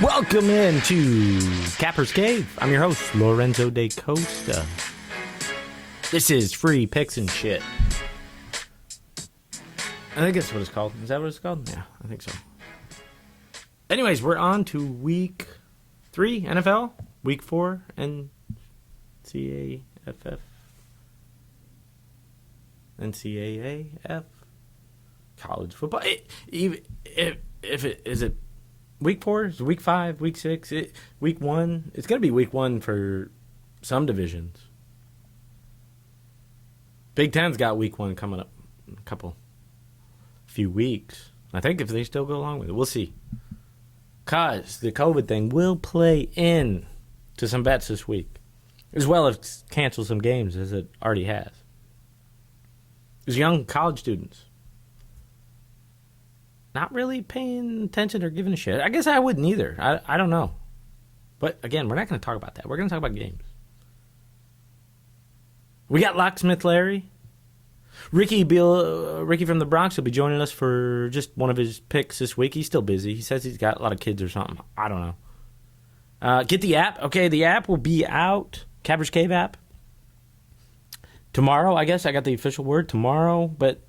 Welcome into Capper's Cave. I'm your host, Lorenzo DeCosta. This is free picks and shit. I think that's what it's called. Is that what it's called? Yeah, I think so. Anyways, we're on to week 3 NFL, week 4 NCAAF, college football. Is it week 4? Is it week 5? Week 6? Week 1? It's going to be week 1 for some divisions. Big Ten's got week 1 coming up in a few weeks. I think if they still go along with it, we'll see. Because the COVID thing will play in to some bets this week, as well as cancel some games as it already has. There's young college students not really paying attention or giving a shit. I guess I wouldn't either. I don't know. But again, we're not going to talk about that. We're going to talk about games. We got Locksmith Larry. Ricky from the Bronx will be joining us for just one of his picks this week. He's still busy. He says he's got a lot of kids or something. I don't know. Get the app. Okay, the app will be out. Capper's Cave app. Tomorrow, I guess. I got the official word tomorrow, but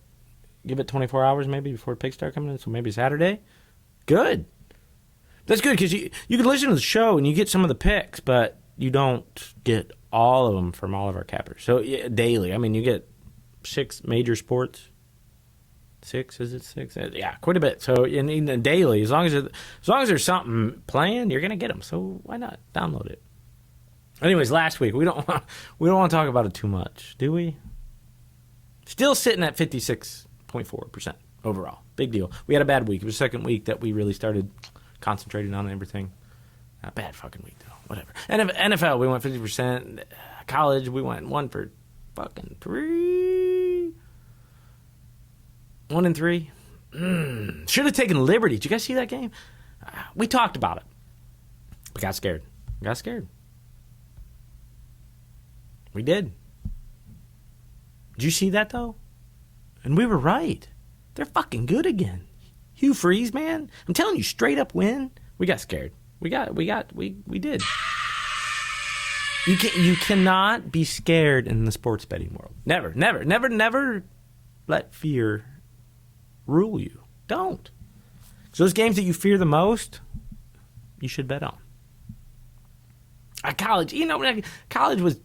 give it 24 hours maybe before picks start coming in, so maybe Saturday. Good. That's good because you can listen to the show and you get some of the picks, but you don't get all of them from all of our cappers. So yeah, daily. I mean, you get 6 major sports. 6? Is it 6? Yeah, quite a bit. So in daily, as long as there's something playing, you're gonna get them. So why not download it? Anyways, last week we don't want to talk about it too much, do we? Still sitting at 56.4% overall. Big deal. We had a bad week. It was the second week that we really started concentrating on everything. A bad fucking week though. Whatever. And NFL, we went 50%. College, we went 1 for fucking 3. 1 and 3. Should have taken Liberty. Did you guys see that game? We talked about it. We got scared. We did. Did you see that, though? And we were right. They're fucking good again. Hugh Freeze, man. I'm telling you, straight up win. We got scared. We did. You cannot be scared in the sports betting world. Never let fear rule you. Don't. So those games that you fear the most, you should bet on. College, college was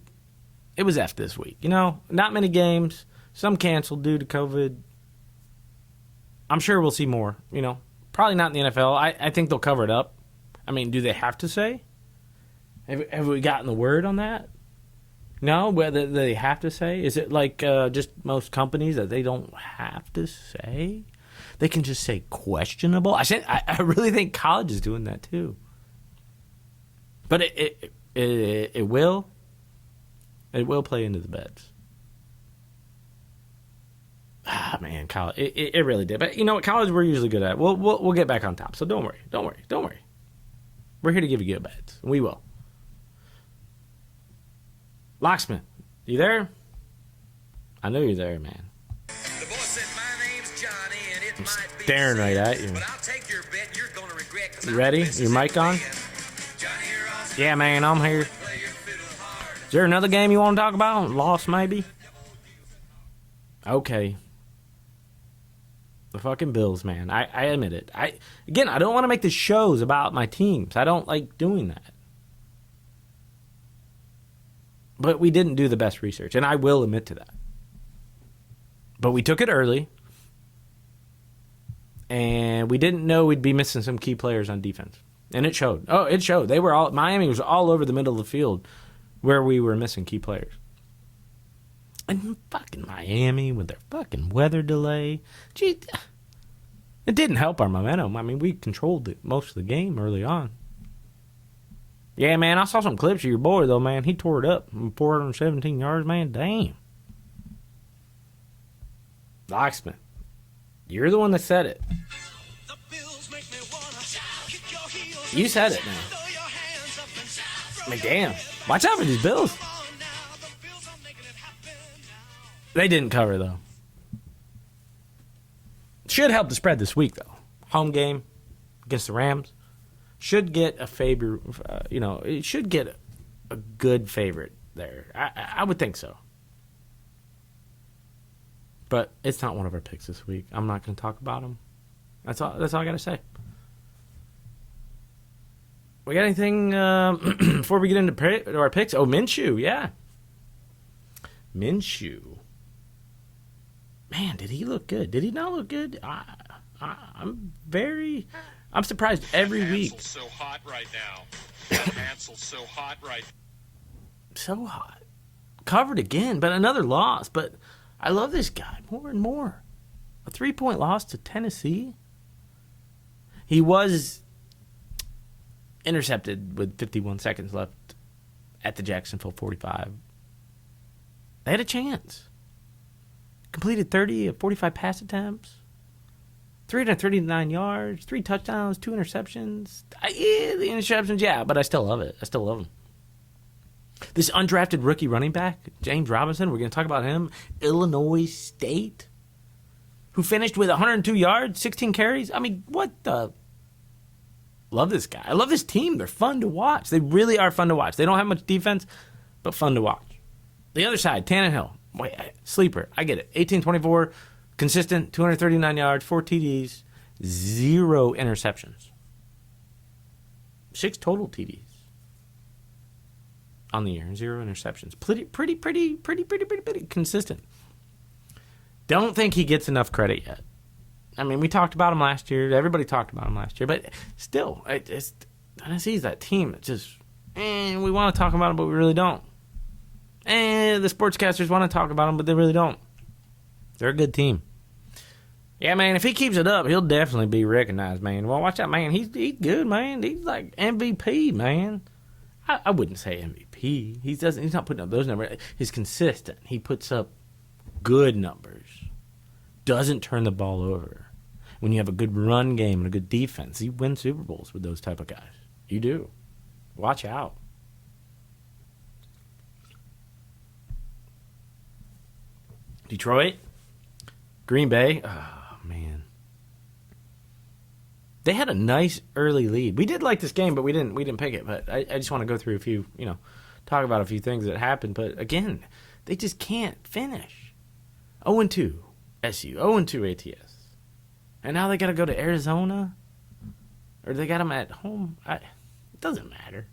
F this week. Not many games. Some canceled due to COVID. I'm sure we'll see more. Probably not in the NFL. I think they'll cover it up. I mean, do they have to say? Have we gotten the word on that? No, whether they have to say? Is it like just most companies that they don't have to say? They can just say questionable. I really think college is doing that too. But it will play into the bets. Man, college it really did. But you know what? College we're usually good at. We'll get back on top. So don't worry. We're here to give you good bets. We will. Locksmith, you there? I know you're there, man. The boy said, "My name's Johnny, and it I'm might be staring right at you. But I'll take your bet. You're gonna regret." 'Cause You I'm ready? the best Your mic in the on? band. Johnny, you're awesome. Yeah, man, I'm here. Play your fiddle hard. Is there another game you want to talk about? Lost, maybe? Okay. The fucking Bills, man. I admit it. I don't want to make the shows about my teams. I don't like doing that. But we didn't do the best research, and I will admit to that. But we took it early, and we didn't know we'd be missing some key players on defense. And it showed. Oh, it showed. Miami was all over the middle of the field where we were missing key players. And fucking Miami with their fucking weather delay. Gee, it didn't help our momentum. I mean, we controlled most of the game early on. Yeah, man, I saw some clips of your boy, though, man. He tore it up. 417 yards, man. Damn. Locksmith, you're the one that said it. You said it now. I mean, damn. Watch out for these Bills. They didn't cover, though. Should help the spread this week, though. Home game against the Rams. should get a favor. It should get a good favorite there. I would think so. But it's not one of our picks this week. I'm not going to talk about him. That's all I got to say. We got anything before we get into our picks? Oh, Minshew, yeah. Minshew. Man, did he look good? Did he not look good? I'm surprised every week. Hansel's so hot right now. Hansel's so hot right. So hot. Covered again, but another loss. But I love this guy more and more. A 3-point loss to Tennessee. He was intercepted with 51 seconds left at the Jacksonville 45. They had a chance. Completed 30 of 45 pass attempts. 339 yards, 3 touchdowns, 2 interceptions. The interceptions, yeah, but I still love it. I still love him. This undrafted rookie running back, James Robinson, we're going to talk about him. Illinois State, who finished with 102 yards, 16 carries. I mean, what the... Love this guy. I love this team. They're fun to watch. They really are fun to watch. They don't have much defense, but fun to watch. The other side, Tannehill. Wait, sleeper. I get it. 18-24, consistent, 239 yards, 4 TDs, 0 interceptions. 6 total TDs on the year, 0 interceptions. Pretty consistent. Don't think he gets enough credit yet. I mean, we talked about him last year. Everybody talked about him last year. But still, Tennessee's that team that just, we want to talk about him, but we really don't. The sportscasters want to talk about him, but they really don't. They're a good team. Yeah, man, if he keeps it up, he'll definitely be recognized, man. Well, watch out, man. He's good, man. He's like MVP, man. I wouldn't say MVP. He's not putting up those numbers. He's consistent. He puts up good numbers. Doesn't turn the ball over. When you have a good run game and a good defense, you win Super Bowls with those type of guys. You do. Watch out. Detroit, Green Bay. Oh, man. They had a nice early lead. We did like this game, but we didn't pick it. But I just want to go through a few, talk about a few things that happened. But again, they just can't finish. 0-2 SU, 0-2 ATS. And now they got to go to Arizona? Or they got them at home? It doesn't matter.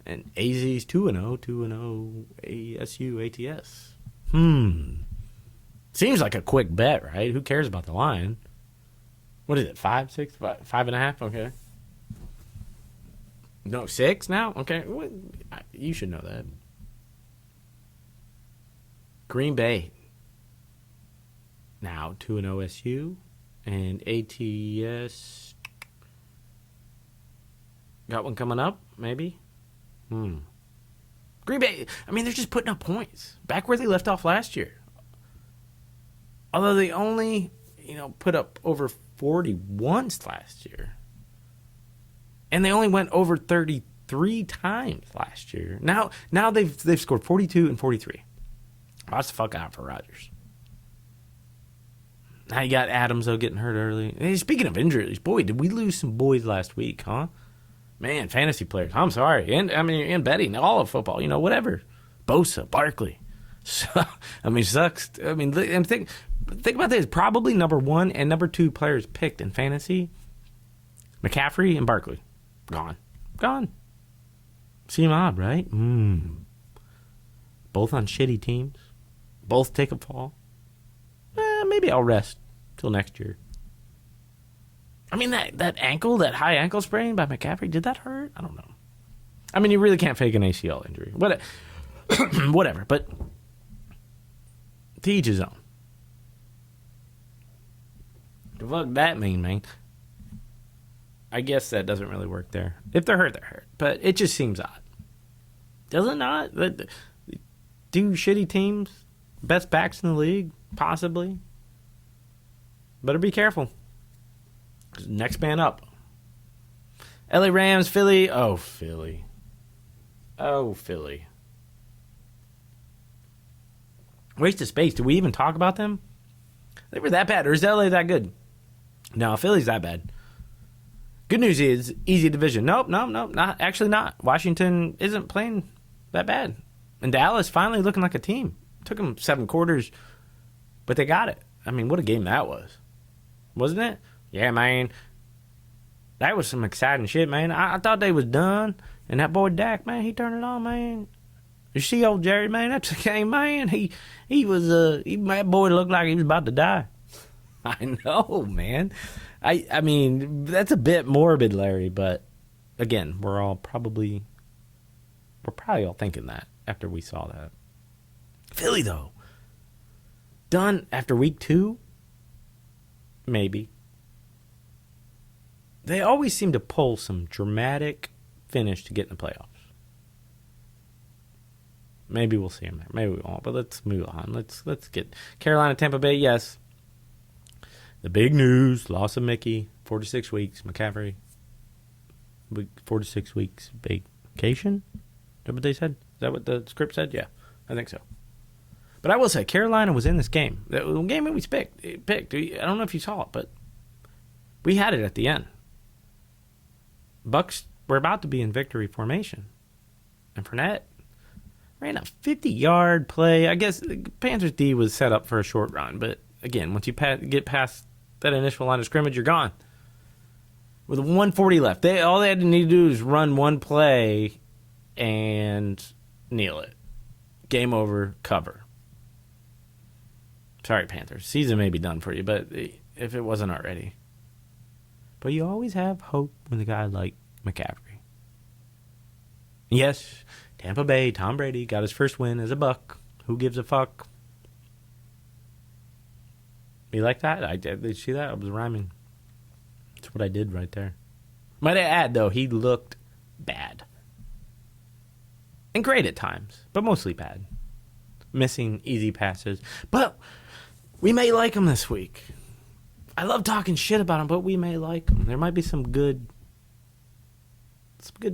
And AZ's 2-0, 2-0 ASU ATS. Seems like a quick bet, right? Who cares about the line? What is it, 5, 6, 5.5? Okay. No, 6 now? Okay. You should know that. Green Bay. Now 2-0 SU. And ATS. Got one coming up, maybe? Green Bay, I mean, they're just putting up points. Back where they left off last year. Although they only, put up over 40 once last year. And they only went over 33 times last year. Now they've scored 42 and 43. Watch the fuck out for Rodgers. Now you got Adams, though, getting hurt early. Hey, speaking of injuries, boy, did we lose some boys last week, huh? Man, fantasy players. I'm sorry. And betting, all of football, whatever. Bosa, Barkley. So, sucks. And think about this. Probably number 1 and number 2 players picked in fantasy. McCaffrey and Barkley. Gone. Seem odd, right? Both on shitty teams. Both take a fall. Maybe I'll rest till next year. I mean, that ankle, that high ankle sprain by McCaffrey, did that hurt? I don't know. I mean, you really can't fake an ACL injury. Whatever, but to each his own. The fuck that mean, man? I guess that doesn't really work there. If they're hurt, they're hurt. But it just seems odd. Does it not? Do shitty teams, best backs in the league, possibly? Better be careful. Next man up. LA Rams, Philly. Oh, Philly. Waste of space. Do we even talk about them? They were that bad, or is LA that good? No, Philly's that bad. Good news is easy division. Nope, not actually not. Washington isn't playing that bad. And Dallas finally looking like a team. Took them 7 quarters, but they got it. I mean, what a game that was. Wasn't it? Yeah, man. That was some exciting shit, man. I thought they was done. And that boy Dak, man, he turned it on, man. You see old Jerry, man? That's a game, man. He was that boy looked like he was about to die. I know, man. I mean, that's a bit morbid, Larry, but again, we're probably all thinking that after we saw that. Philly, though. Done after week 2? Maybe. They always seem to pull some dramatic finish to get in the playoffs. Maybe we'll see them there. Maybe we won't, but let's move on. Let's get Carolina, Tampa Bay, yes. The big news, loss of Mickey, 46 weeks. McCaffrey, 46 weeks vacation? Is that what they said? Is that what the script said? Yeah, I think so. But I will say, Carolina was in this game. The game that we picked. I don't know if you saw it, but we had it at the end. Bucks were about to be in victory formation. And Fournette ran a 50-yard play. I guess Panthers D was set up for a short run. But, again, once you get past that initial line of scrimmage, you're gone. With 140 left, all they had to need to do is run one play and kneel it. Game over, cover. Sorry, Panthers. Season may be done for you, but if it wasn't already. But you always have hope with a guy like McCaffrey. Yes, Tampa Bay, Tom Brady got his first win as a Buck. Who gives a fuck? You like that? Did you see that? I was rhyming. That's what I did right there. Might I add, though, he looked bad. And great at times, but mostly bad. Missing easy passes. But we may like him this week. I love talking shit about him, but we may like him. There might be some good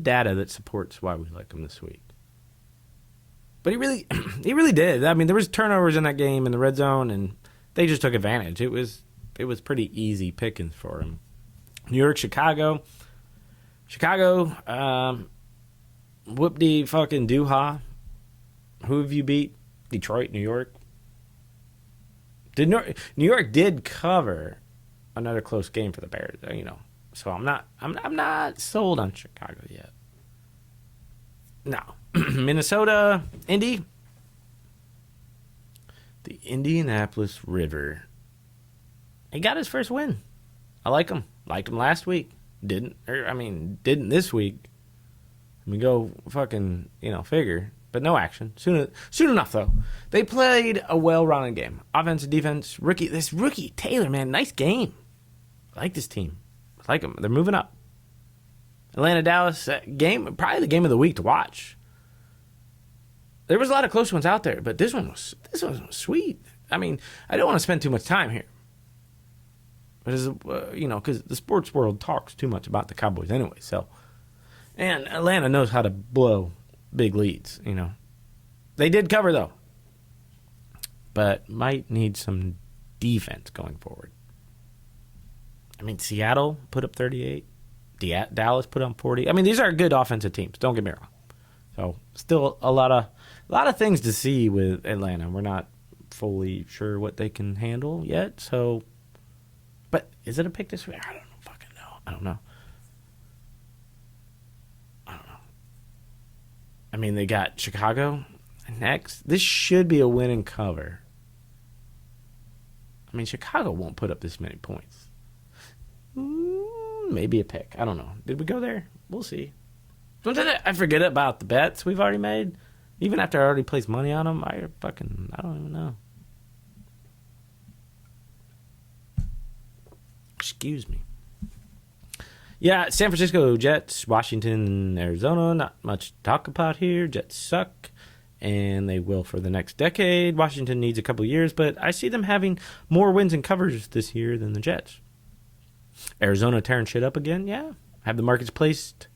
data that supports why we like him this week. But he really did. I mean, there was turnovers in that game in the red zone, and they just took advantage. It was pretty easy pickings for him. New York, Chicago, whoop-de fucking doo-ha. Who have you beat? Detroit, New York. New York did cover another close game for the Bears, you know. So I'm not sold on Chicago yet. No. Minnesota, Indy. The Indianapolis River. He got his first win. I like him. Liked him last week. Didn't this week. I mean, go fucking, figure. But no action. Soon enough, though. They played a well-rounded game. Offense and defense. This rookie, Taylor, man, nice game. I like this team. I like them. They're moving up. Atlanta, Dallas, game, probably the game of the week to watch. There was a lot of close ones out there, but this one was sweet. I mean, I don't want to spend too much time here. But, because the sports world talks too much about the Cowboys anyway, so. And Atlanta knows how to blow big leads, They did cover, though. But might need some defense going forward. I mean, Seattle put up 38. Dallas put up 40. I mean, these are good offensive teams. Don't get me wrong. So, still a lot of things to see with Atlanta. We're not fully sure what they can handle yet. So, but is it a pick this week? I don't fucking know. I don't know. I mean, they got Chicago next. This should be a win and cover. I mean, Chicago won't put up this many points. Maybe a pick. I don't know. Did we go there? We'll see. Sometimes I forget about the bets we've already made. Even after I already placed money on them, I don't even know. Excuse me. Yeah, San Francisco Jets, Washington, Arizona, not much to talk about here. Jets suck, and they will for the next decade. Washington needs a couple years, but I see them having more wins and covers this year than the Jets. Arizona tearing shit up again, yeah. Have the markets placed.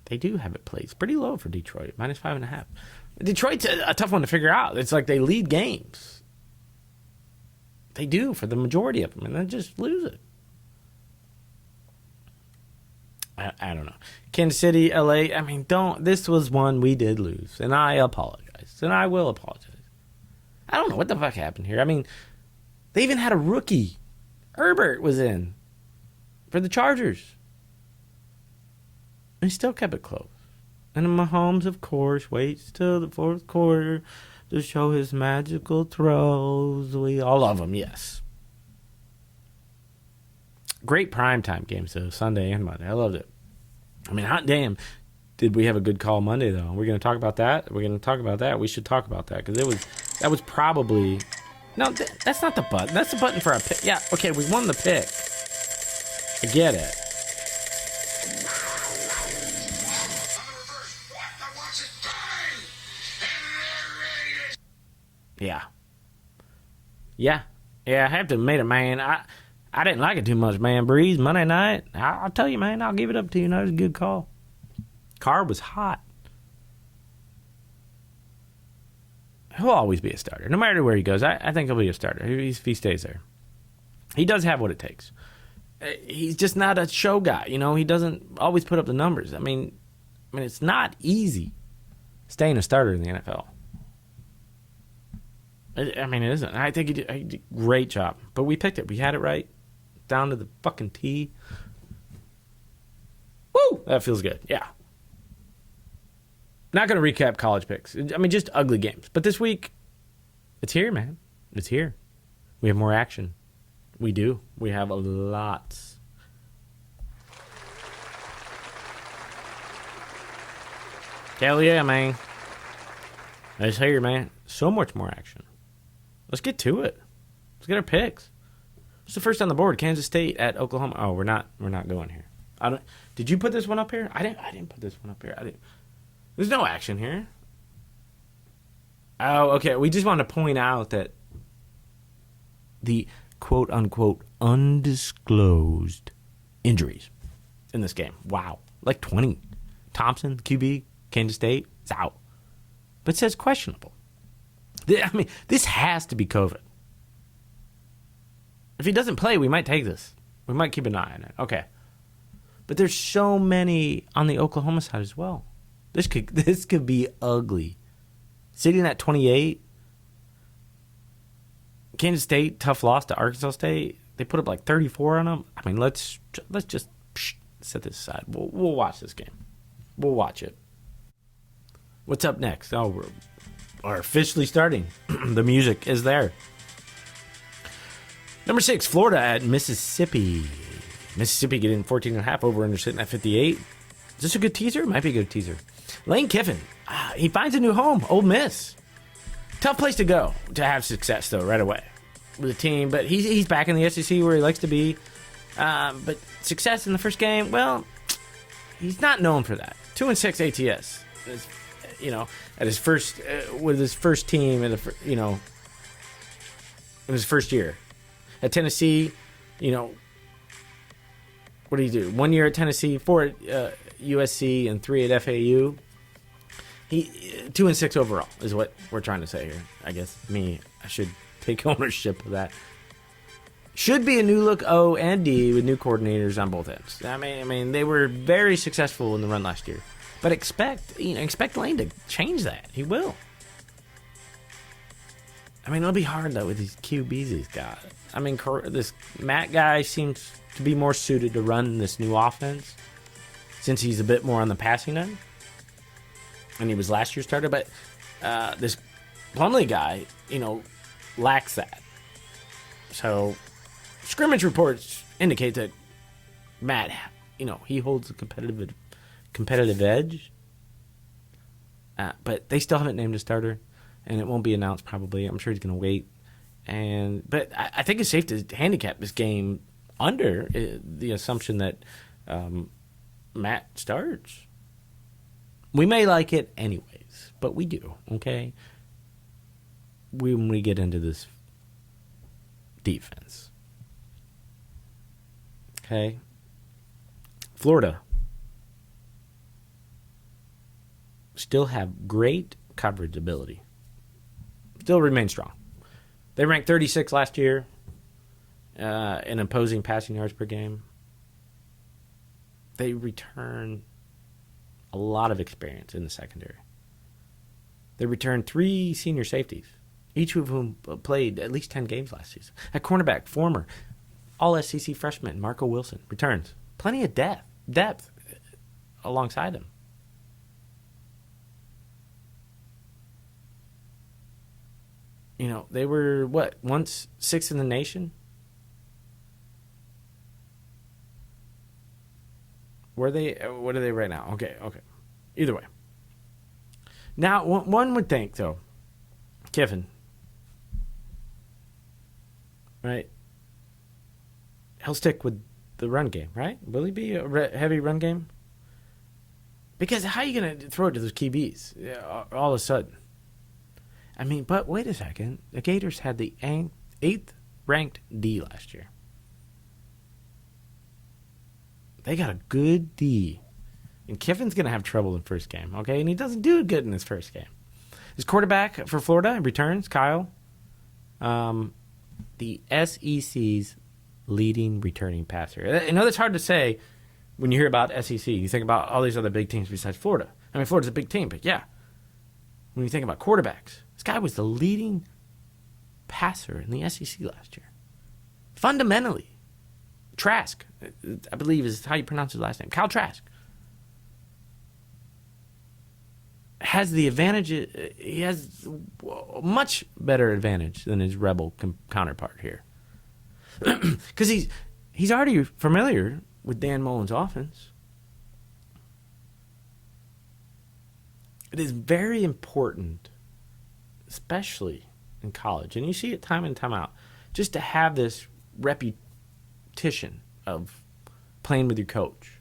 They do have it placed pretty low for Detroit, -5.5. Detroit's a tough one to figure out. It's like they lead games. They do for the majority of them, and then just lose it. I don't know. Kansas City, LA. I mean, this was one we did lose, and I apologize, and I will apologize. I don't know what the fuck happened here. I mean, they even had a rookie. Herbert was in for the Chargers. And he still kept it close. And Mahomes, of course, waits till the fourth quarter to show his magical throws. We all love him, yes. Great primetime games, though, Sunday and Monday. I loved it. I mean, hot damn. Did we have a good call Monday, though? We're going to talk about that? We're going to talk about that? We should talk about that, because that was probably... No, that's not the button. That's the button for a pick. Yeah, okay, we won the pick. I get it. Yeah. Yeah. Yeah, I have to admit it, man. I didn't like it too much, man. Breeze, Monday night. I'll tell you, man. I'll give it up to you. That was a good call. Carr was hot. He'll always be a starter. No matter where he goes, I think he'll be a starter if he stays there. He does have what it takes. He's just not a show guy. You know, he doesn't always put up the numbers. I mean, it's not easy staying a starter in the NFL. I mean, it isn't. I think he did a great job. But we picked it. We had it right. Down to the fucking T. Woo! That feels good. Yeah. Not going to recap college picks. I mean, just ugly games. But this week, it's here, man. It's here. We have more action. We do. We have lots. Hell yeah, man. It's here, man. So much more action. Let's get to it. Let's get our picks. What's the first on the board? Kansas State at Oklahoma. Oh, we're not going here. I don't. Did you put this one up here? I didn't put this one up here. There's no action here. Oh, okay. We just want to point out that the quote unquote undisclosed injuries in this game. Wow. Like 20. Thompson, QB, Kansas State, is out. But it says questionable. I mean, this has to be COVID. If he doesn't play, we might take this. We might keep an eye on it. Okay. But there's so many on the Oklahoma side as well. This could be ugly. Sitting at 28. Kansas State, tough loss to Arkansas State. They put up like 34 on them. I mean, let's just set this aside. We'll watch this game. We'll watch it. What's up next? Oh, we're officially starting. The music is there. Number 6, Florida at Mississippi. Mississippi getting 14.5 over under sitting at 58. Is this a good teaser? Might be a good teaser. Lane Kiffin, he finds a new home. Ole Miss. Tough place to go to have success, though, right away with the team. But he's back in the SEC where he likes to be. But success in the first game, well, he's not known for that. 2-6 ATS. You know, at his first with his first team in his first year at Tennessee. You know, what do you do? 1 year at Tennessee, 4 at USC, and 3 at FAU. He 2-6 overall is what we're trying to say here. I guess I should take ownership of that. Should be a new look O and D with new coordinators on both ends. I mean, they were very successful in the run last year. But expect Lane to change that. He will. I mean, it'll be hard, though, with these QBs he's got. I mean, this Matt guy seems to be more suited to run this new offense since he's a bit more on the passing end. And he was last year's starter. But this Plumlee guy, lacks that. So, scrimmage reports indicate that Matt, he holds a competitive edge, but they still haven't named a starter, and it won't be announced probably. I'm sure he's going to wait, but I think it's safe to handicap this game under the assumption that Matt starts. We may like it anyways, but we do, okay? When we get into this defense. Okay? Florida still have great coverage ability. Still remain strong. They ranked 36 last year in opposing passing yards per game. they return a lot of experience in the secondary. They returned 3 senior safeties, each of whom played at least 10 games last season. At cornerback, former All-SEC freshman Marco Wilson returns. Plenty of depth alongside him. You know, they were, once 6th in the nation? What are they right now? Okay. Either way. Now, one would think, though, Kiffin, right? He'll stick with the run game, right? Will he be a heavy run game? Because how are you going to throw it to those QBs all of a sudden? I mean, but wait a second. The Gators had the 8th ranked D last year. They got a good D. And Kiffin's going to have trouble in first game, okay? And he doesn't do good in his first game. His quarterback for Florida returns, Kyle. The SEC's leading returning passer. I know that's hard to say when you hear about SEC. You think about all these other big teams besides Florida. I mean, Florida's a big team, but yeah. When you think about quarterbacks, this guy was the leading passer in the SEC last year. Fundamentally. Trask, I believe is how you pronounce his last name. Kyle Trask. Has the advantage. He has a much better advantage than his Rebel counterpart here. Because he's already familiar with Dan Mullen's offense. It is very important, especially in college, and you see it time and time out, just to have this repetition of playing with your coach.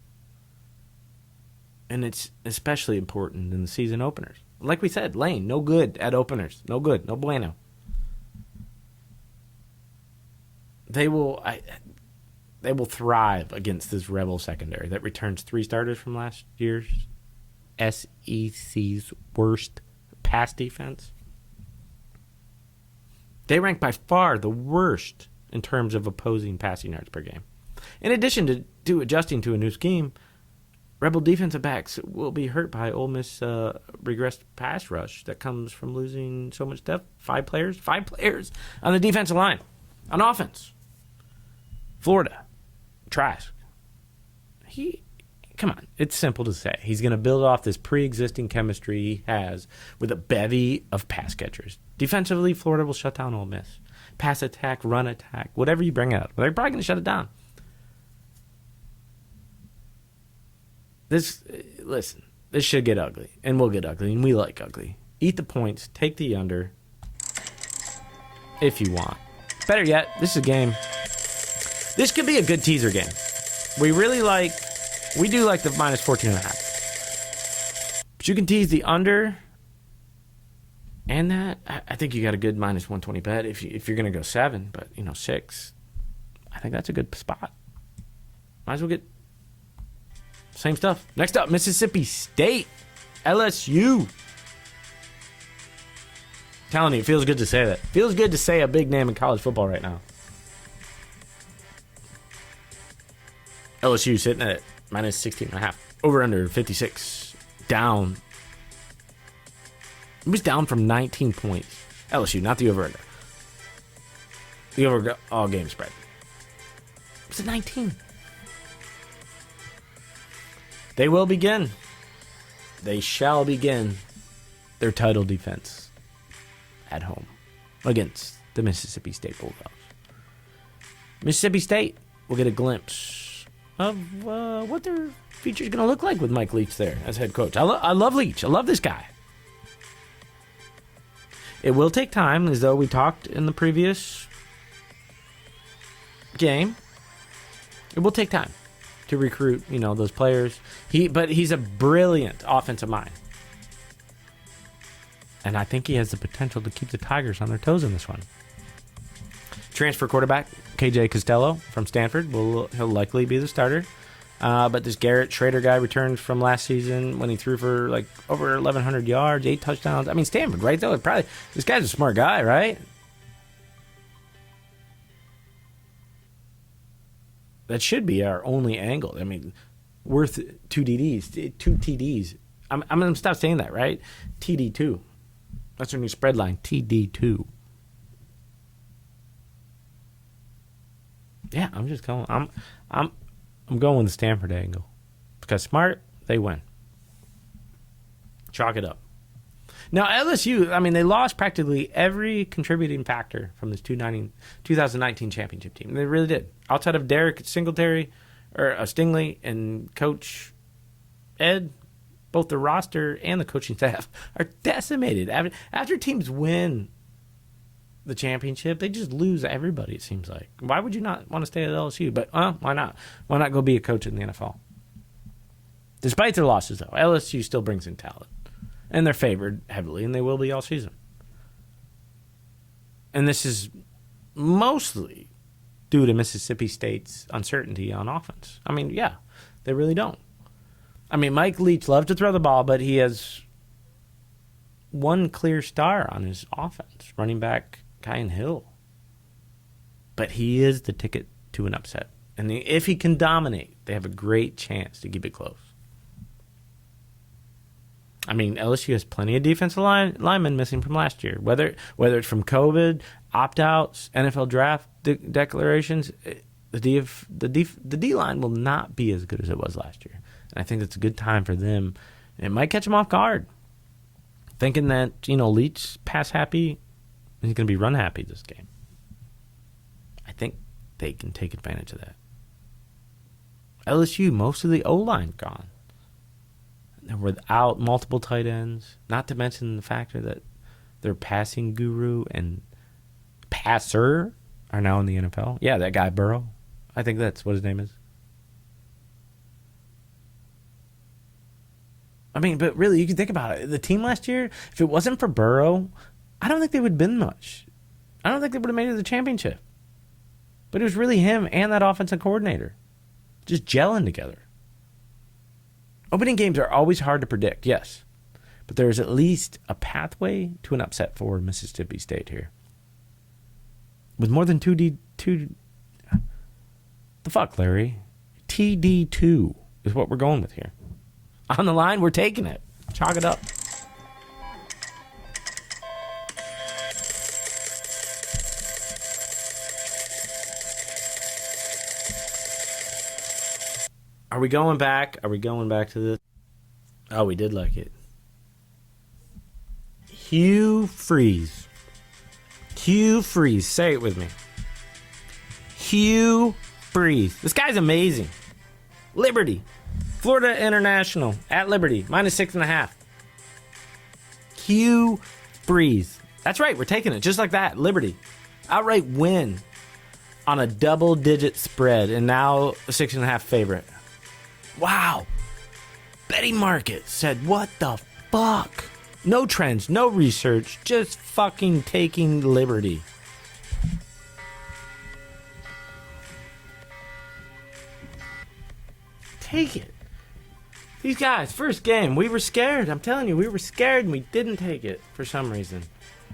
And it's especially important in the season openers. Like we said, Lane, no good at openers. No good. No bueno. They will thrive against this Rebel secondary that returns 3 starters from last year's SEC's worst pass defense. They rank by far the worst in terms of opposing passing yards per game. In addition to adjusting to a new scheme, Rebel defensive backs will be hurt by Ole Miss regressed pass rush that comes from losing so much depth. 5 players on the defensive line. On offense, Florida, Trask. Come on, it's simple to say. He's going to build off this pre-existing chemistry he has with a bevy of pass catchers. Defensively, Florida will shut down Ole Miss. Pass attack, run attack, whatever you bring out. They're probably going to shut it down. This should get ugly, and we'll get ugly, and we like ugly. Eat the points, take the under, if you want. Better yet, this is a game. This could be a good teaser game. We do like the minus 14.5. But you can tease the under, and that, I think you got a good minus 120 bet if you're going to go 7, but, 6. I think that's a good spot. Might as well get same stuff. Next up, Mississippi State, LSU. Telling you, it feels good to say that. Feels good to say a big name in college football right now. LSU sitting at minus 16.5. Over under 56. Down. It was down from 19 points. LSU, not the over under. The over all game spread. It was at 19. They will begin. They shall begin their title defense at home against the Mississippi State Bulldogs. Mississippi State will get a glimpse of what their future is going to look like with Mike Leach there as head coach. I love Leach. I love this guy. It will take time, as though we talked in the previous game. It will take time to recruit, those players. But he's a brilliant offensive mind. And I think he has the potential to keep the Tigers on their toes in this one. Transfer quarterback, KJ Costello from Stanford. He'll likely be the starter. But this Garrett Schrader guy returns from last season when he threw for over 1,100 yards, 8 touchdowns. I mean, Stanford, right? Though, this guy's a smart guy, right? That should be our only angle. I mean, worth 2 TDs. I'm going to stop saying that, right? TD2. That's our new spread line, TD2. Yeah, I'm just going. I'm going with the Stanford angle because smart, they win. Chalk it up. Now LSU, I mean, they lost practically every contributing factor from this 2019 championship team. They really did. Outside of Derek Stingley and Coach Ed, both the roster and the coaching staff are decimated. After teams win the championship, they just lose everybody, it seems like. Why would you not want to stay at LSU? But why not? Why not go be a coach in the NFL? Despite their losses, though, LSU still brings in talent. And they're favored heavily, and they will be all season. And this is mostly due to Mississippi State's uncertainty on offense. I mean, yeah, they really don't. I mean, Mike Leach loves to throw the ball, but he has one clear star on his offense, running back Kyan Hill. But he is the ticket to an upset. And if he can dominate, they have a great chance to keep it close. I mean, LSU has plenty of defensive linemen missing from last year. Whether it's from COVID, opt-outs, NFL draft declarations, the D line will not be as good as it was last year. And I think it's a good time for them. It might catch them off guard, thinking that Leach pass happy, and he's going to be run happy this game. I think they can take advantage of that. LSU, most of the O-line gone. They're without multiple tight ends, not to mention the factor that their passing guru and passer are now in the NFL. Yeah, that guy Burrow. I think that's what his name is. I mean, but really, you can think about it. The team last year, if it wasn't for Burrow, I don't think they would have been much. I don't think they would have made it to the championship. But it was really him and that offensive coordinator just gelling together. Opening games are always hard to predict, yes. But there is at least a pathway to an upset for Mississippi State here. With more than 2D... The fuck, Larry? TD2 is what we're going with here. On the line, we're taking it. Chalk it up. Are we going back? Are we going back to this? Oh, we did like it. Hugh Freeze. Hugh Freeze. Say it with me. Hugh Freeze. This guy's amazing. Liberty. Florida International at Liberty. -6.5. Hugh Freeze. That's right. We're taking it just like that. Liberty. Outright win on a double-digit spread and now a 6.5 favorite. Wow. Betting market said, what the fuck? No trends, no research, just fucking taking Liberty. Take it. These guys, first game, we were scared. I'm telling you, we were scared and we didn't take it for some reason.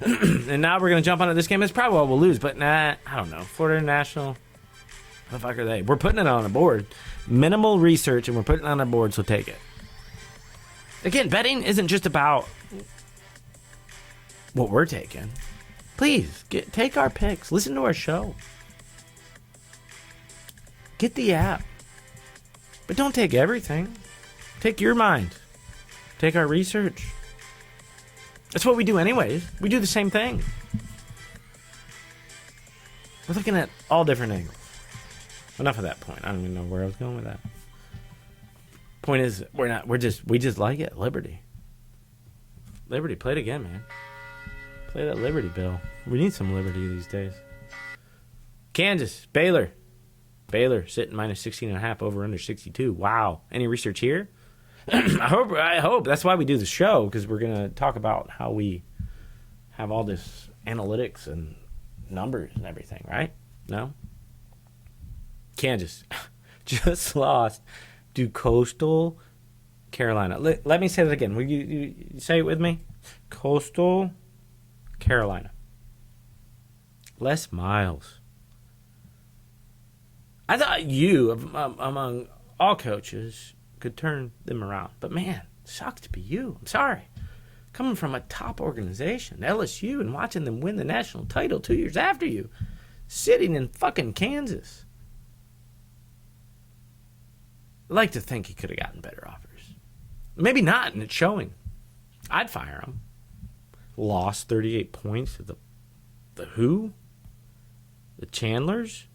And now we're going to jump onto this game. It's probably what we'll lose, but nah, I don't know. Florida International, the fuck are they? We're putting it on a board. Minimal research, and we're putting it on a board, so take it. Again, betting isn't just about what we're taking. Please, take our picks. Listen to our show. Get the app. But don't take everything. Take your mind. Take our research. That's what we do anyways. We do the same thing. We're looking at all different angles. Enough of that point. I don't even know where I was going with that. Point is, we just like it. Liberty. Liberty, play it again, man. Play that Liberty, Bill. We need some Liberty these days. Kansas, Baylor. Baylor sitting -16.5 over under 62. Wow. Any research here? I hope. That's why we do the show, because we're going to talk about how we have all this analytics and numbers and everything, right? No? Kansas just lost to Coastal Carolina. Let me say that again. Will you say it with me? Coastal Carolina. Les Miles. I thought you, among all coaches, could turn them around. But man, sucks to be you. I'm sorry. Coming from a top organization, LSU, and watching them win the national title 2 years after you, sitting in fucking Kansas. I'd like to think he could have gotten better offers. Maybe not, and it's showing. I'd fire him. Lost 38 points to the who? The Chandlers?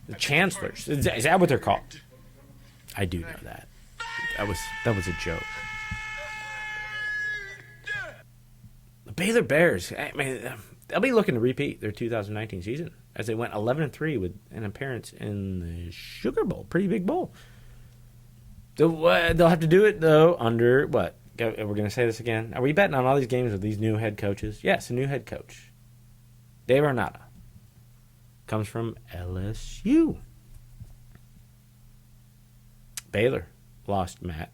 The Chancellors. Is that what they're called? I do know that. That was a joke. The Baylor Bears, I mean, they'll be looking to repeat their 2019 season as they went 11-3 with an appearance in the Sugar Bowl, pretty big bowl. They'll have to do it though under what? We're going to say this again. Are we betting on all these games with these new head coaches? Yes, a new head coach, Dave Arnetta, comes from LSU. Baylor lost Matt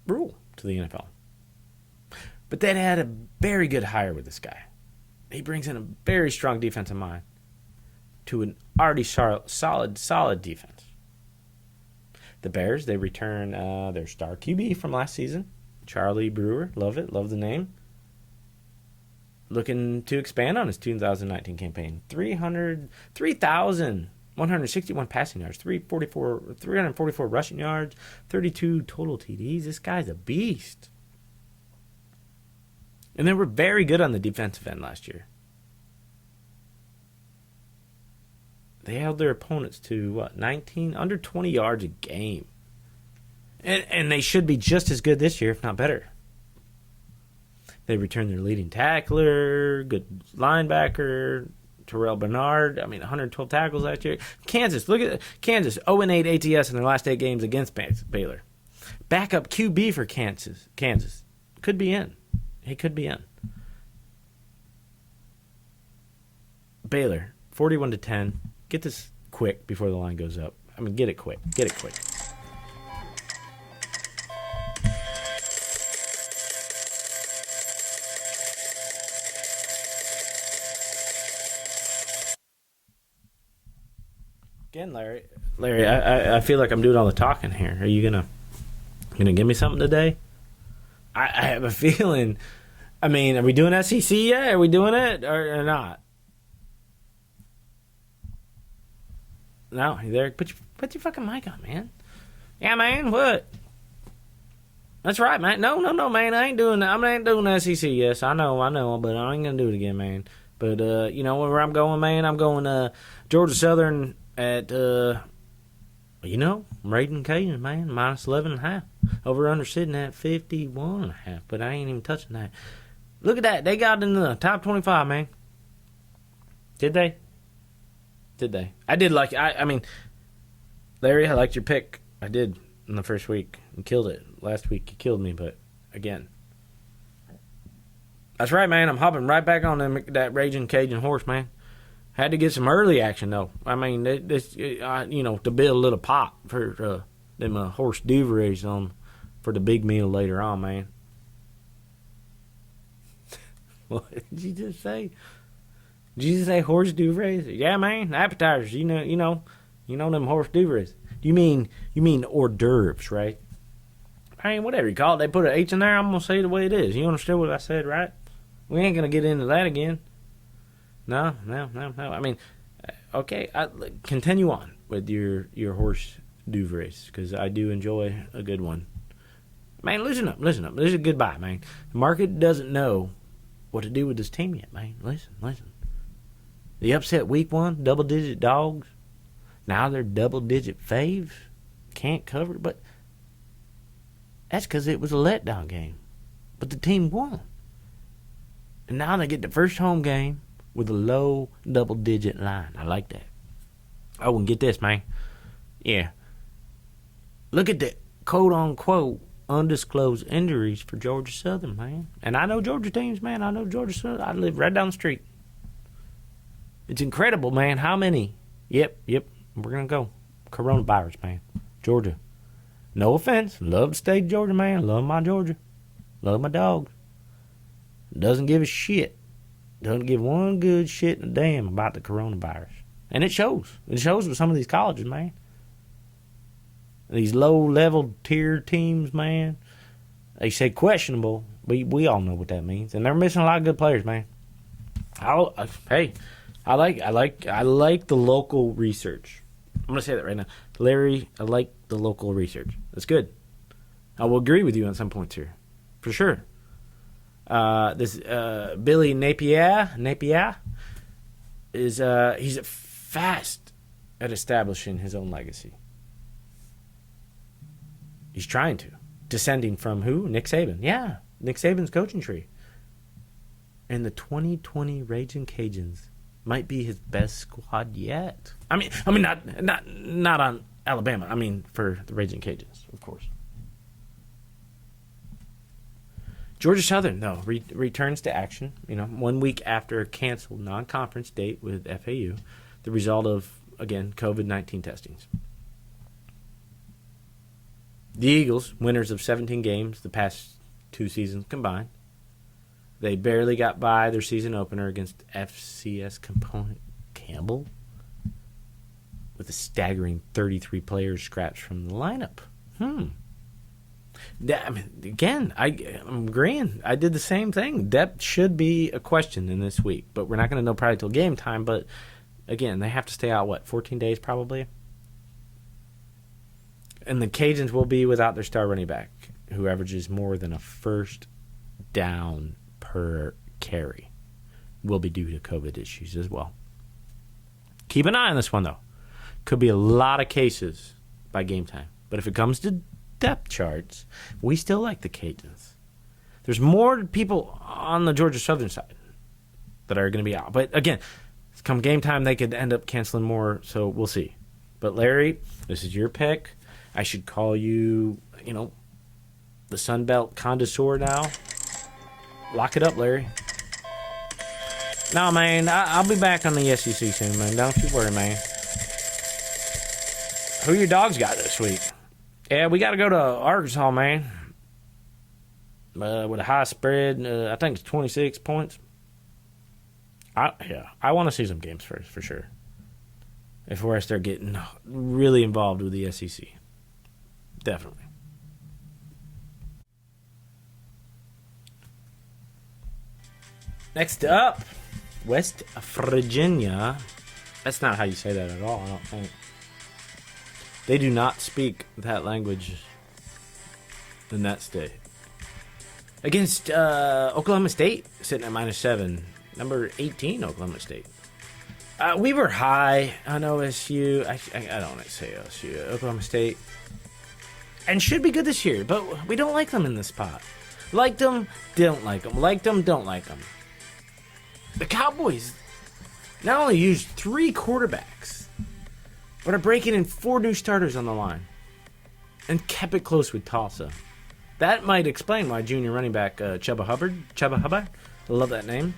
Rule to the NFL. But they had a very good hire with this guy. He brings in a very strong defensive mind to an already solid defense. The Bears, they return their star QB from last season, Charlie Brewer. Love it. Love the name. Looking to expand on his 2019 campaign. 3,161 passing yards, 344 rushing yards, 32 total TDs. This guy's a beast. And they were very good on the defensive end last year. They held their opponents to, 19? Under 20 yards a game. And they should be just as good this year, if not better. They returned their leading tackler, good linebacker, Terrell Bernard. 112 tackles last year. Kansas, look at Kansas, 0-8 ATS in their last 8 games against Baylor. Backup QB for Kansas. Could be in. He could be in. Baylor, 41-10. Get this quick before the line goes up. Get it quick. Get it quick. Again, Larry, I feel like I'm doing all the talking here. Are you gonna give me something today? I have a feeling. Are we doing SEC yet? Are we doing it or not? No, you there? Put your fucking mic on, man. Yeah, man. What? That's right, man. No, man. I ain't doing that. I ain't doing SEC. Yes, I know, but I ain't gonna do it again, man. But you know where I'm going, man. I'm going Georgia Southern at Raiden Cajun, man, minus 11.5. Over under sitting at 51.5, but I ain't even touching that. Look at that. They got in the top 25, man. Did they? I did like Larry, I liked your pick. I did in the first week. You killed it. Last week you killed me, but again. That's right, man. I'm hopping right back on that Raging Cajun horse, man. Had to get some early action, though. To build a little pot for them horse duverays for the big meal later on, man. What did you just say? Did you just say horse duverays? Yeah, man. Appetizers. You know them horse duverays. You mean hors d'oeuvres, right? Whatever you call it. They put an H in there. I'm gonna say it the way it is. You understand what I said, right? We ain't gonna get into that again. No. Okay. Continue on with your horse duverays because I do enjoy a good one. Man, listen up. This is a goodbye, man. The market doesn't know what to do with this team yet, man. Listen. The upset week 1, double-digit dogs. Now they're double-digit faves. Can't cover it, but that's because it was a letdown game. But the team won. And now they get the first home game with a low double-digit line. I like that. Oh, and get this, man. Yeah. Look at the quote-unquote undisclosed injuries for Georgia Southern, man. And I know Georgia teams, man. I know Georgia Southern. I live right down the street. It's incredible, man. How many? Yep. We're going to go. Coronavirus, man. Georgia. No offense. Love the state of Georgia, man. Love my Georgia. Love my dogs. Doesn't give a shit. Doesn't give one good shit and a damn about the coronavirus. And it shows. It shows with some of these colleges, man. These low-level tier teams, man, they say questionable. We all know what that means, and they're missing a lot of good players, man. Hey, I like the local research. I'm gonna say that right now, Larry. I like the local research. That's good. I will agree with you on some points here, for sure. This Billy Napier is he's fast at establishing his own legacy. He's trying to. Descending from who? Nick Saban. Yeah, Nick Saban's coaching tree. And the 2020 Raging Cajuns might be his best squad yet. I mean, not on Alabama. I mean, for the Raging Cajuns, of course. Georgia Southern, though, returns to action. 1 week after a canceled non-conference date with FAU, the result of, again, COVID-19 testings. The Eagles, winners of 17 games the past 2 seasons combined, they barely got by their season opener against FCS component Campbell with a staggering 33 players scratched from the lineup. Again, I'm agreeing. I did the same thing. Depth should be a question in this week, but we're not going to know probably till game time. But again, they have to stay out, 14 days probably? And the Cajuns will be without their star running back, who averages more than a first down per carry. Will be due to COVID issues as well. Keep an eye on this one, though. Could be a lot of cases by game time. But if it comes to depth charts, we still like the Cajuns. There's more people on the Georgia Southern side that are going to be out. But again, come game time, they could end up canceling more, so we'll see. But Larry, this is your pick. I should call you, the Sun Belt connoisseur now. Lock it up, Larry. No, man, I'll be back on the SEC soon, man. Don't you worry, man. Who your dogs got this week? Yeah, we got to go to Arkansas, man. With a high spread, I think it's 26 points. I want to see some games first, for sure. Before I start getting really involved with the SEC. Definitely. Next up, West Virginia. That's not how you say that at all, I don't think. They do not speak that language in that state. Against Oklahoma State, sitting at -7. Number 18, Oklahoma State. We were high on OSU. I don't want to say OSU. Oklahoma State. And should be good this year, but we don't like them in this spot. Liked them, don't like them. Liked them, don't like them. The Cowboys not only used 3 quarterbacks, but are breaking in 4 new starters on the line. And kept it close with Tulsa. That might explain why junior running back Chuba Hubbard, I love that name,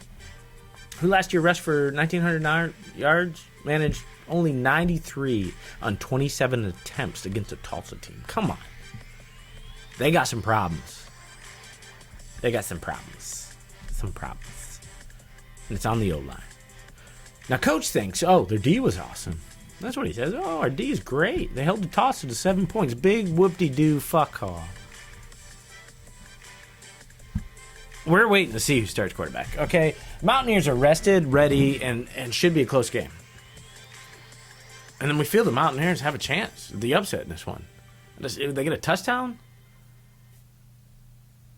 who last year rushed for 1,900 yards, managed only 93 on 27 attempts against a Tulsa team. Come on. They got some problems. Some problems. And it's on the O-line. Now, Coach thinks, their D was awesome. That's what he says. Our D is great. They held the Tulsa to 7 points. Big whoop-de-doo fuck call. We're waiting to see who starts quarterback. Okay, Mountaineers are rested, ready, and should be a close game. And then we feel the Mountaineers have a chance, the upset in this one. If they get a touchdown,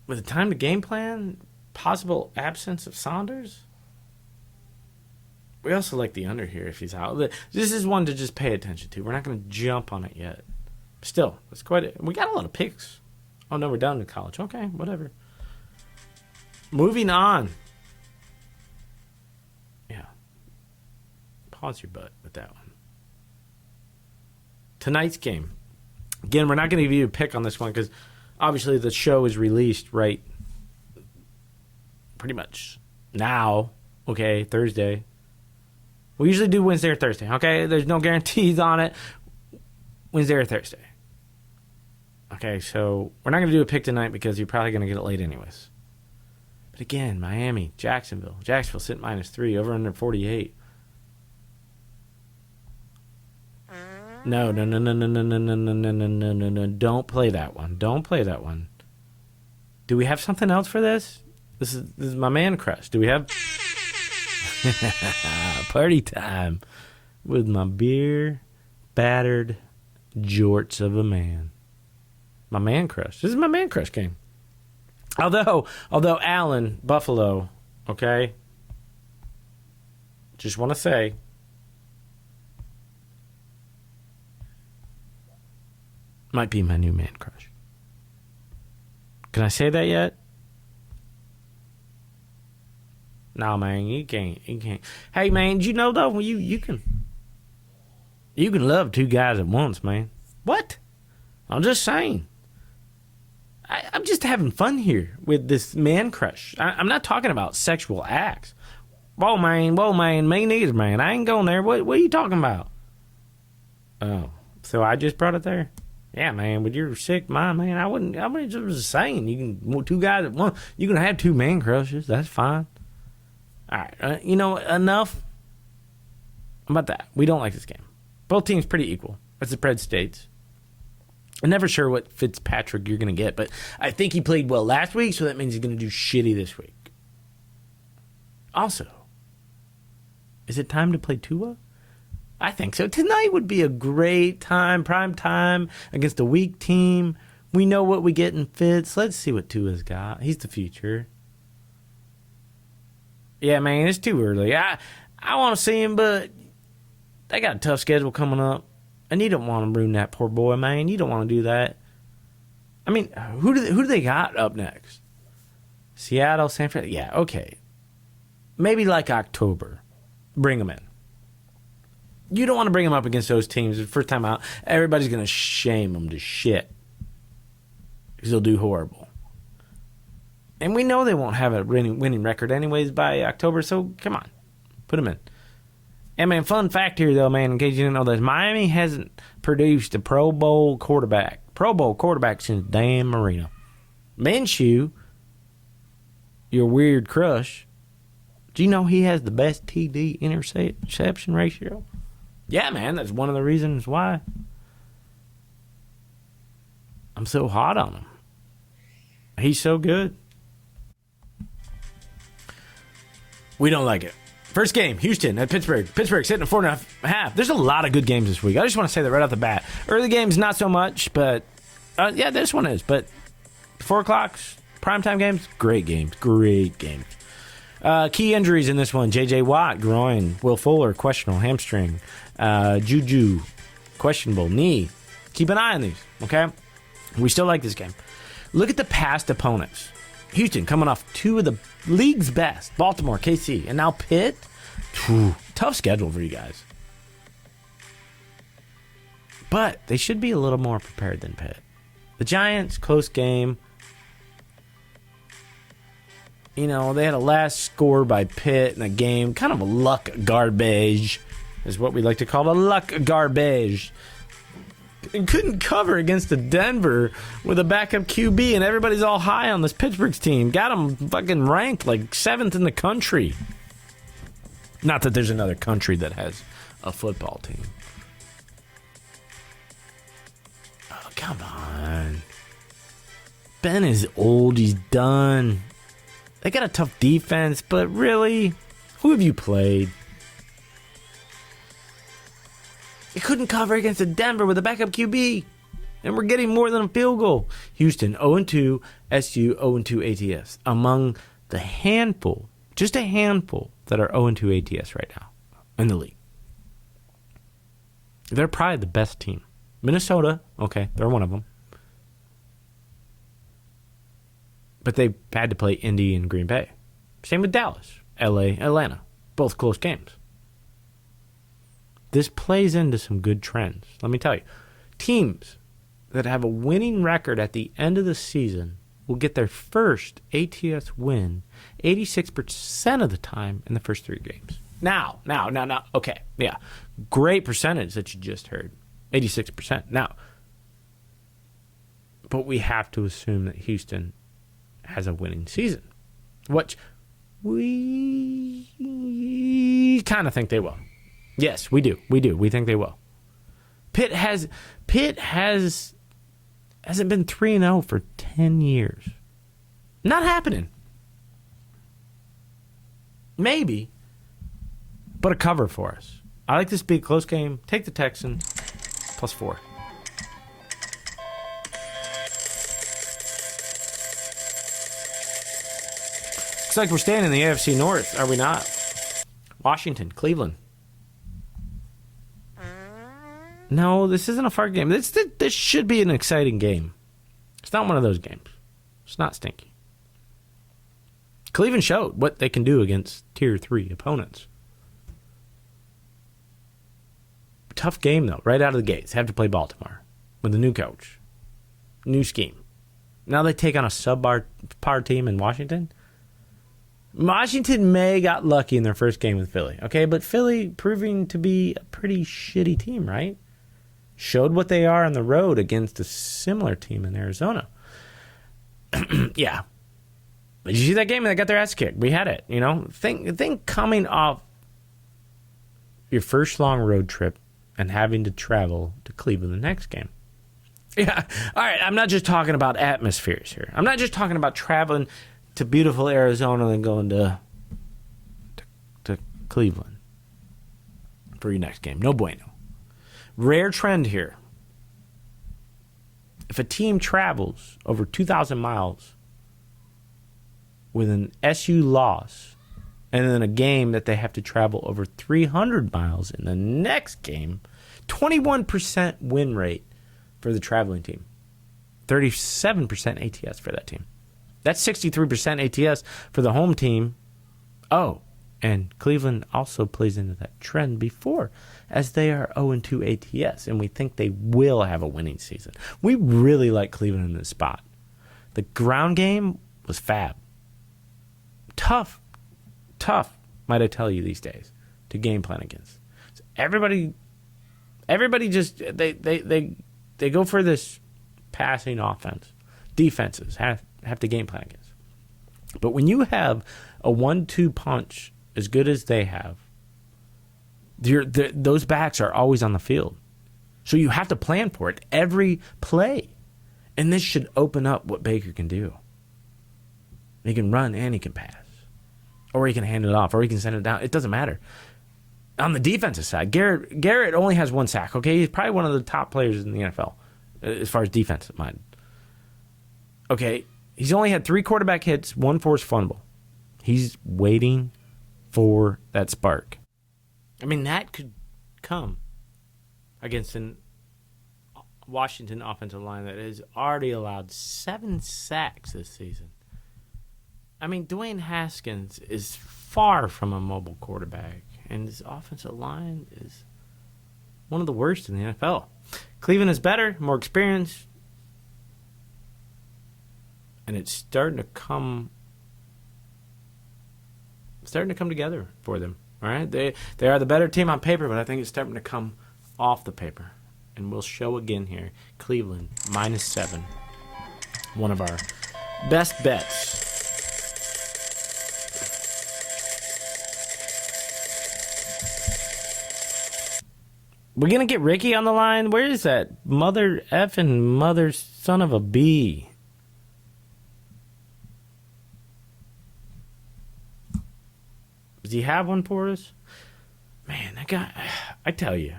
with a time to game plan, possible absence of Saunders. We also like the under here if he's out. This is one to just pay attention to. We're not going to jump on it yet. Still, it's we got a lot of picks. Oh, no, we're down to college. Okay, whatever. Moving on. Yeah. Pause your butt with that one. Tonight's game. Again, we're not going to give you a pick on this one because obviously the show is released right pretty much now. Okay, Thursday. We usually do Wednesday or Thursday. Okay, there's no guarantees on it. Wednesday or Thursday. Okay, so we're not going to do a pick tonight because you're probably going to get it late anyways. But again, Miami, Jacksonville. Jacksonville sit -3, over under 48. No, no, no, no, no, no, no, no, no, no, no, no, no, no. Don't play that one. Don't play that one. Do we have something else for this? This is my man crush. Do we have party time with my beer battered jorts of a man? My man crush. This is my man crush game. Although Allen, Buffalo, okay? Just want to say, might be my new man crush. Can I say that yet? No, man, you can't. Hey, man, you know though, you can love two guys at once, man. What? I'm just saying. I'm just having fun here with this man crush. I'm not talking about sexual acts. Whoa, man, me neither, man. I ain't going there. What are you talking about? Oh, so I just brought it there? Yeah, man, with your sick mind, man, I wouldn't. I was just saying, you can two guys at once. You can have two man crushes. That's fine. All right, enough about that. We don't like this game. Both teams pretty equal, as the spread states. I'm never sure what Fitzpatrick you're going to get, but I think he played well last week, so that means he's going to do shitty this week. Also, is it time to play Tua? I think so. Tonight would be a great time, prime time, against a weak team. We know what we get in Fitz. Let's see what Tua's got. He's the future. Yeah, man, it's too early. I want to see him, but they got a tough schedule coming up. And you don't want to ruin that poor boy, man. You don't want to do that. I mean, who do they got up next? Seattle, San Francisco? Yeah, okay. Maybe like October. Bring them in. You don't want to bring them up against those teams. The first time out, everybody's going to shame them to shit. Because they'll do horrible. And we know they won't have a winning record anyways by October, so come on. Put them in. And, man, fun fact here, though, man, in case you didn't know this, Miami hasn't produced a Pro Bowl quarterback since Dan Marino. Minshew, your weird crush, do you know he has the best TD interception ratio? Yeah, man, that's one of the reasons why I'm so hot on him. He's so good. We don't like it. First game, Houston at Pittsburgh. Pittsburgh sitting at 4.5. There's a lot of good games this week. I just want to say that right off the bat. Early games, not so much, but yeah, this one is. But 4 o'clocks, primetime games, great games. Key injuries in this one: J.J. Watt, groin; Will Fuller, questionable, hamstring; Juju, questionable, knee. Keep an eye on these, okay? We still like this game. Look at the past opponents. Houston coming off two of the league's best, Baltimore, KC, and now Pitt. Tough schedule for you guys. But they should be a little more prepared than Pitt. The Giants, close game. They had a last score by Pitt in a game, kind of a luck garbage, is what we like to call a luck garbage. And couldn't cover against the Denver with a backup QB, and everybody's all high on this Pittsburgh's team. Got them fucking ranked like 7th in the country. Not that there's another country that has a football team. Oh, come on. Ben is old. He's done. They got a tough defense, but really, who have you played? You couldn't cover against the Denver with a backup QB. And we're getting more than a field goal. Houston 0-2, SU 0-2 ATS. Among the handful, just a handful, that are 0-2 ATS right now in the league. They're probably the best team. Minnesota, okay, they're one of them. But they've had to play Indy and Green Bay. Same with Dallas, LA, Atlanta. Both close games. This plays into some good trends. Let me tell you. Teams that have a winning record at the end of the season will get their first ATS win 86% of the time in the first 3 games. Now. Okay, yeah. Great percentage that you just heard. 86%. Now, but we have to assume that Houston has a winning season, which we kind of think they will. Yes, we do. We think they will. Pitt hasn't been 3-0 for 10 years. Not happening. Maybe, but a cover for us. I like this big close game. Take the Texans +4. Looks like we're staying in the AFC North, are we not? Washington, Cleveland. No, this isn't a far game. This should be an exciting game. It's not one of those games. It's not stinky. Cleveland showed what they can do against Tier 3 opponents. Tough game, though, right out of the gates. Have to play Baltimore with a new coach. New scheme. Now they take on a subpar team in Washington. Washington may got lucky in their first game with Philly. Okay, but Philly proving to be a pretty shitty team, right? Showed what they are on the road against a similar team in Arizona. Yeah. Did you see that game? They got their ass kicked. We had it, you know? Think coming off your first long road trip and having to travel to Cleveland the next game. Yeah. All right, I'm not just talking about atmospheres here. I'm not just talking about traveling to beautiful Arizona and going to Cleveland for your next game. No bueno. Rare trend here. If a team travels over 2,000 miles with an SU loss and then a game that they have to travel over 300 miles in the next game, 21% win rate for the traveling team. 37% ATS for that team. That's 63% ATS for the home team. Oh, and Cleveland also plays into that trend before, as they are 0-2 ATS, and we think they will have a winning season. We really like Cleveland in this spot. The ground game was fab. Tough, might I tell you these days, to game plan against. So everybody just, they go for this passing offense. Defenses have to game plan against. But when you have a 1-2 punch as good as they have, those backs are always on the field. So you have to plan for it every play. And this should open up what Baker can do. He can run and he can pass. Or he can hand it off, or he can send it down. It doesn't matter. On the defensive side, Garrett only has 1 sack, okay? He's probably one of the top players in the NFL as far as defensive mind. Okay, he's only had 3 quarterback hits, 1 forced fumble. He's waiting for that spark. I mean, that could come against an Washington offensive line that has already allowed 7 sacks this season. I mean, Dwayne Haskins is far from a mobile quarterback, and his offensive line is one of the worst in the NFL. Cleveland is better, more experienced, and it's starting to come together for them. All right, they are the better team on paper, but I think it's starting to come off the paper, and we'll show again here. Cleveland -7, one of our best bets. We're going to get Ricky on the line? Where is that? Mother effing mother son of a bee. Does he have one for us? Man, that guy, I tell you,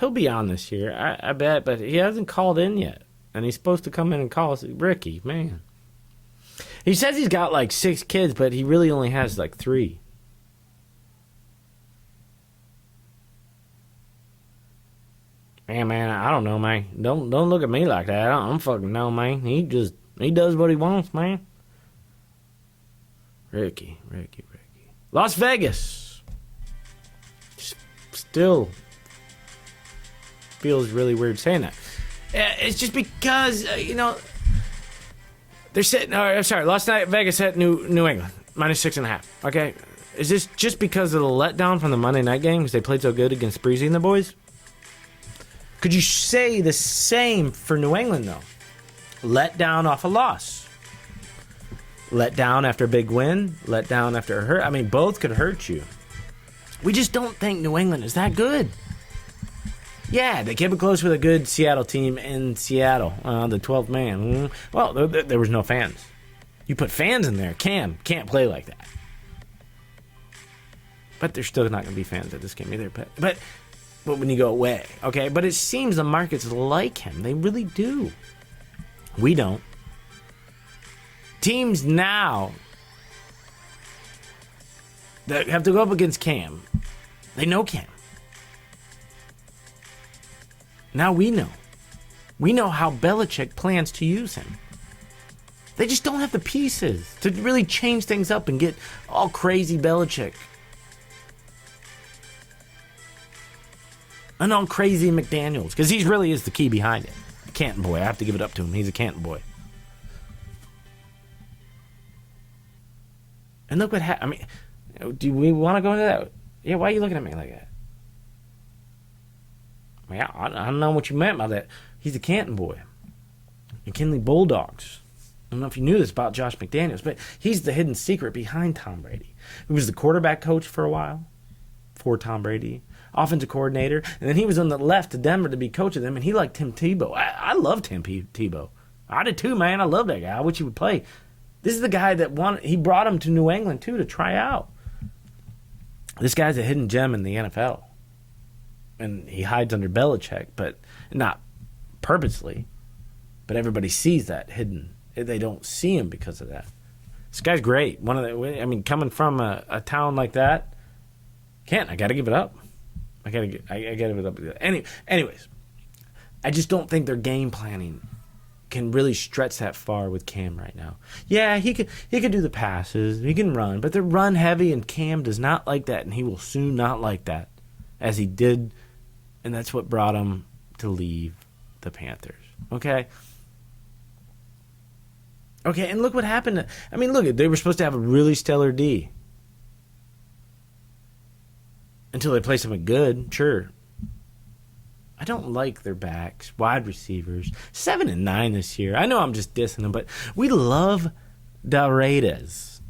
he'll be on this year, I bet, but he hasn't called in yet. And he's supposed to come in and call us. Ricky, man. He says he's got like 6 kids, but he really only has like 3. Man, I don't know, man. Don't look at me like that. I don't fucking know, man. He does what he wants, man. Ricky. Las Vegas. Still feels really weird saying that. It's just because, they're sitting, last night Vegas hit New England, -6.5. Okay? Is this just because of the letdown from the Monday night game because they played so good against Breezy and the boys? Could you say the same for New England, though? Let down off a loss. Let down after a big win. Let down after a hurt. I mean, both could hurt you. We just don't think New England is that good. Yeah, they kept it close with a good Seattle team in Seattle, the 12th man. Well, there was no fans. You put fans in there, Cam can't play like that. But there's still not going to be fans at this game either. But when you go away, okay? But it seems the markets like him. They really do. We don't. Teams now that have to go up against Cam, they know Cam. Now we know. We know how Belichick plans to use him. They just don't have the pieces to really change things up and get all crazy Belichick. And all crazy McDaniels. Because he really is the key behind it. Canton boy. I have to give it up to him. He's a Canton boy. And look what happened. I mean, do we want to go into that? Yeah, why are you looking at me like that? I mean, I don't know what you meant by that. He's a Canton boy. McKinley Bulldogs. I don't know if you knew this about Josh McDaniels, but he's the hidden secret behind Tom Brady. He was the quarterback coach for a while for Tom Brady, offensive coordinator, and then he was on the left to Denver to be coach of them, and he liked Tim Tebow. I loved Tim Tebow. I did too, man. I love that guy. I wish he would play. This is the guy that he brought him to New England, too, to try out. This guy's a hidden gem in the NFL. And he hides under Belichick, but not purposely. But everybody sees that hidden. They don't see him because of that. This guy's great. Coming from a town like that, I got to give it up. I got to give it up. Anyways, I just don't think their game planning can really stretch that far with Cam right now. Yeah, he could do the passes, he can run, but they're run heavy, and Cam does not like that, and he will soon not like that, as he did, and that's what brought him to leave the Panthers. Okay, and look what happened. Look, they were supposed to have a really stellar D until they play something good. Sure. I don't like their backs, wide receivers. 7-9 this year. I know I'm just dissing them, but we love the Raiders.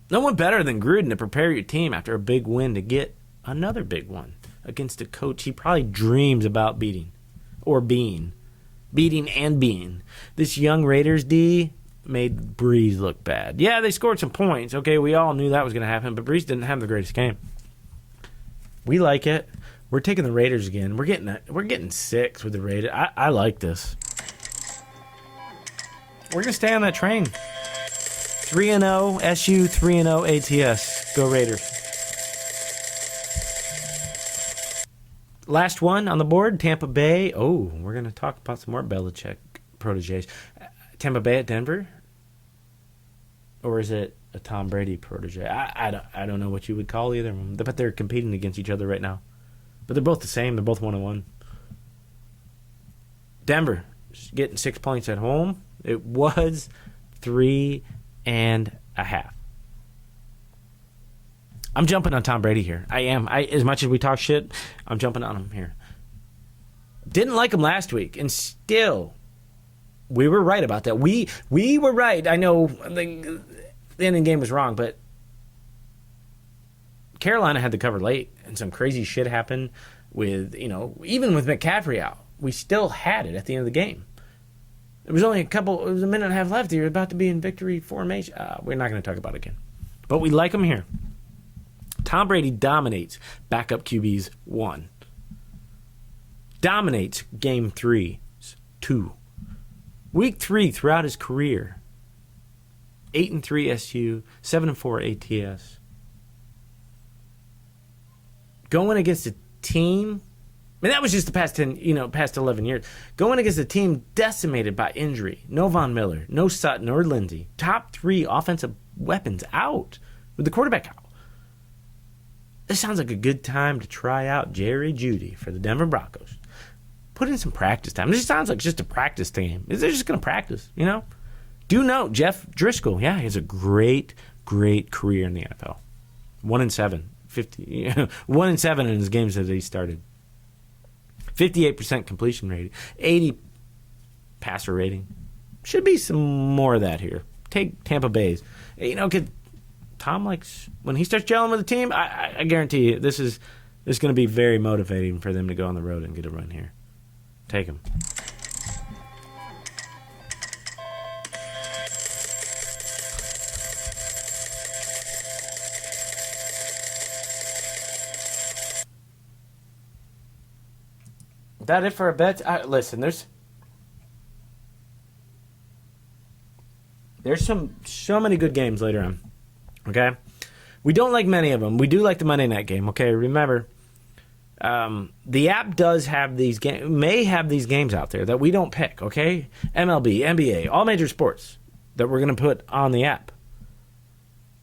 No one better than Gruden to prepare your team after a big win to get another big one against a coach he probably dreams about beating or being. Beating and being. This young Raiders D made Breeze look bad. Yeah, they scored some points. Okay, we all knew that was going to happen, but Breeze didn't have the greatest game. We like it. We're taking the Raiders again. We're getting 6 with the Raiders. I like this. We're gonna stay on that train. 3-0 SU, 3-0 ATS. Go Raiders. Last one on the board, Tampa Bay. Oh, we're gonna talk about some more Belichick proteges. Tampa Bay at Denver, or is it a Tom Brady protege? I don't know what you would call either of them, but they're competing against each other right now. But they're both the same. They're both 1-1. Denver getting 6 points at home. It was 3.5. I'm jumping on Tom Brady here. I am. As much as we talk shit, I'm jumping on him here. Didn't like him last week, and still, we were right about that. We were right. I know the ending game was wrong, but Carolina had the cover late, and some crazy shit happened with, even with McCaffrey out. We still had it at the end of the game. It was only it was a minute and a half left. You're about to be in victory formation. We're not going to talk about it again. But we like him here. Tom Brady dominates backup QBs 1. Dominates game 3 2. Week 3 throughout his career. 8-3 SU, 7-4 ATS. Going against a team, that was just the past 11 years. Going against a team decimated by injury. No Von Miller, no Sutton or Lindsey. Top 3 offensive weapons out with the quarterback out. This sounds like a good time to try out Jerry Jeudy for the Denver Broncos. Put in some practice time. This sounds like just a practice game. They're just going to practice, Do note, Jeff Driscoll, he has a great, great career in the NFL. 1-7. 1-7 in his games that he started. 58% completion rating. 80 passer rating. Should be some more of that here. Take Tampa Bay's. Tom likes, when he starts gelling with the team, I guarantee you, this is It's going to be very motivating for them to go on the road and get a run here. Take them. Is that it for a bet? Listen, there's so many good games later on. Okay? We don't like many of them. We do like the Monday night game. Okay, remember, the app does have these may have these games out there that we don't pick. Okay, MLB, NBA, all major sports that we're going to put on the app.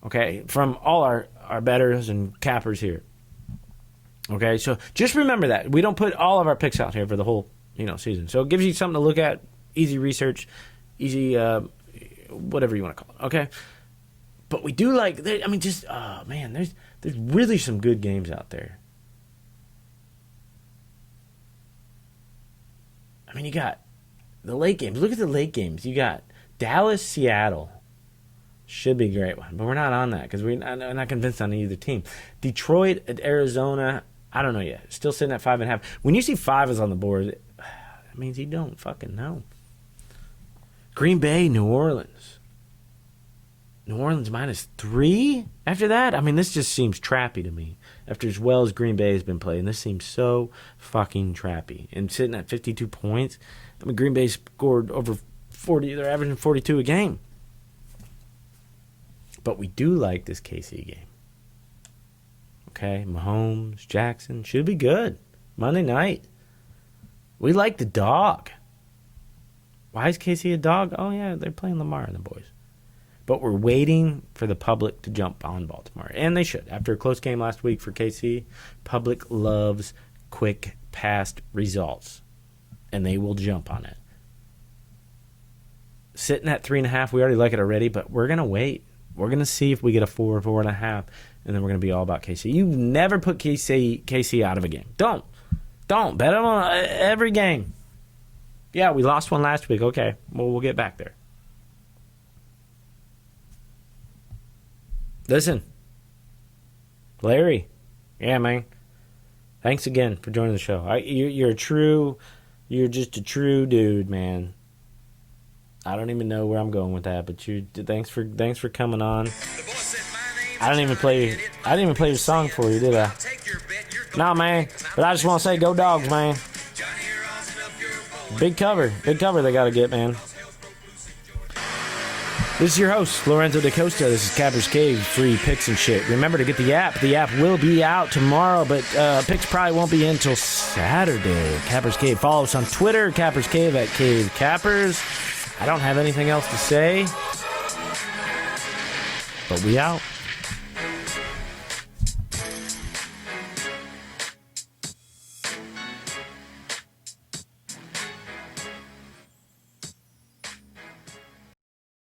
Okay, from all our bettors and cappers here. Okay, so just remember that we don't put all of our picks out here for the whole season. So it gives you something to look at, easy research, easy whatever you want to call it. Okay. But we do like, there's really some good games out there. I mean, you got the late games. Look at the late games. You got Dallas, Seattle. Should be a great one. But we're not on that because we're not convinced on either team. Detroit at Arizona, I don't know yet. Still sitting at 5.5. When you see 5 is on the board, that means you don't fucking know. Green Bay, New Orleans. New Orleans -3 after that? I mean, this just seems trappy to me. After as well as Green Bay has been playing, this seems so fucking trappy. And sitting at 52 points, I mean, Green Bay scored over 40. They're averaging 42 a game. But we do like this KC game. Okay, Mahomes, Jackson, should be good. Monday night. We like the dog. Why is KC a dog? Oh, yeah, they're playing Lamar and the boys. But we're waiting for the public to jump on Baltimore. And they should. After a close game last week for KC, public loves quick, fast results. And they will jump on it. Sitting at 3.5, we already like it already, but we're going to wait. We're going to see if we get a 4, 4.5, and then we're going to be all about KC. You never put KC out of a game. Don't. Bet them on every game. Yeah, we lost one last week. Okay, well, we'll get back there. Listen, Larry, yeah, man. Thanks again for joining the show. You're just a true dude, man. I don't even know where I'm going with that, but thanks for coming on. I didn't even play your song for you, did I? Nah, man. But I just want to say, go Dogs, man. Big cover they got to get, man. This is your host, Lorenzo DeCosta. This is Capper's Cave, free picks and shit. Remember to get the app. The app will be out tomorrow, but picks probably won't be in until Saturday. Capper's Cave. Follow us on Twitter, Capper's Cave at Cave Cappers. I don't have anything else to say, but we out.